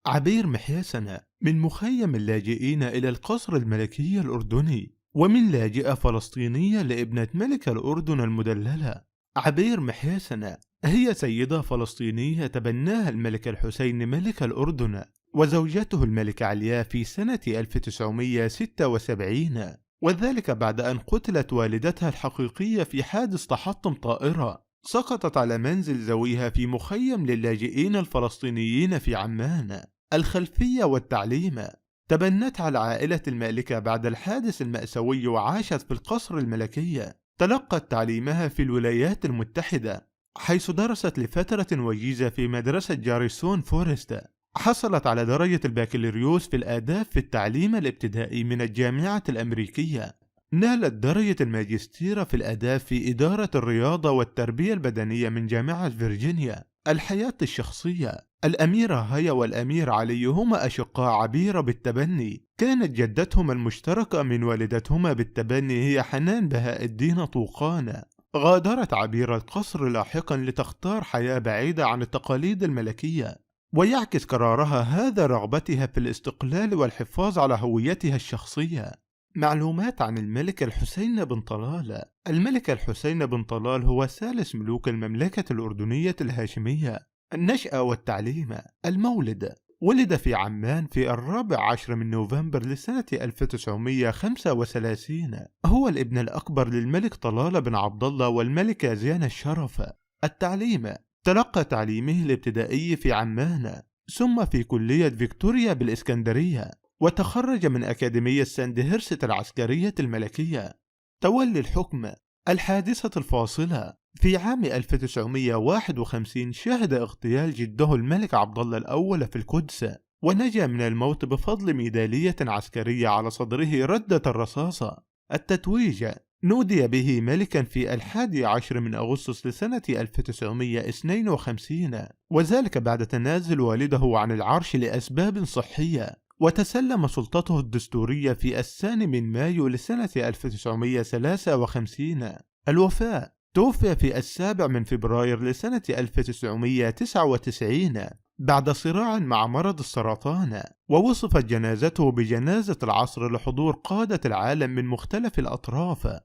عبير محيسنة من مخيم اللاجئين إلى القصر الملكي الأردني، ومن لاجئة فلسطينية لابنة ملك الأردن المدللة. عبير محيسنة هي سيدة فلسطينية تبناها الملك الحسين ملك الأردن وزوجته الملكة عليا في سنة 1976، وذلك بعد أن قتلت والدتها الحقيقية في حادث تحطم طائرة سقطت على منزل ذويها في مخيم للاجئين الفلسطينيين في عمان. الخلفية والتعليم: تبنتها العائلة المالكة بعد الحادث المأساوي وعاشت في القصر الملكي. تلقت تعليمها في الولايات المتحدة حيث درست لفترة وجيزة في مدرسة جاريسون فورست. حصلت على درجة البكالوريوس في الآداب في التعليم الابتدائي من الجامعة الأمريكية. نالت درجة الماجستير في الآداب في إدارة الرياضة والتربية البدنية من جامعة فيرجينيا. الحياة الشخصية: الأميرة هيا والأمير علي هما أشقاء عبير بالتبني. كانت جدتهما المشتركة من والدتهما بالتبني هي حنان بهاء الدين طوقان. غادرت عبير القصر لاحقا لتختار حياة بعيدة عن التقاليد الملكية، ويعكس قرارها هذا رغبتها في الاستقلال والحفاظ على هويتها الشخصية. معلومات عن الملك الحسين بن طلال. الملك الحسين بن طلال هو ثالث ملوك المملكة الأردنية الهاشمية. النشأة والتعليم. المولد: ولد في عمان في 14 من نوفمبر لسنة 1935. هو الابن الأكبر للملك طلال بن عبد الله والملكة زينة الشرف. التعليم: تلقى تعليمه الابتدائي في عمان ثم في كلية فيكتوريا بالإسكندرية، وتخرج من أكاديمية ساندهرست العسكرية الملكية. تولي الحكم. الحادثة الفاصلة: في عام 1951 شهد اغتيال جده الملك عبد الله الأول في القدس، ونجا من الموت بفضل ميدالية عسكرية على صدره ردة الرصاصة. التتويج: نودي به ملكا في 11 من أغسطس لسنة 1952، وذلك بعد تنازل والده عن العرش لأسباب صحية، وتسلم سلطته الدستورية في 2 من مايو لسنة 1953. الوفاة: توفي في 7 من فبراير لسنة 1999 بعد صراع مع مرض السرطان، ووصفت جنازته بجنازة العصر لحضور قادة العالم من مختلف الأطراف.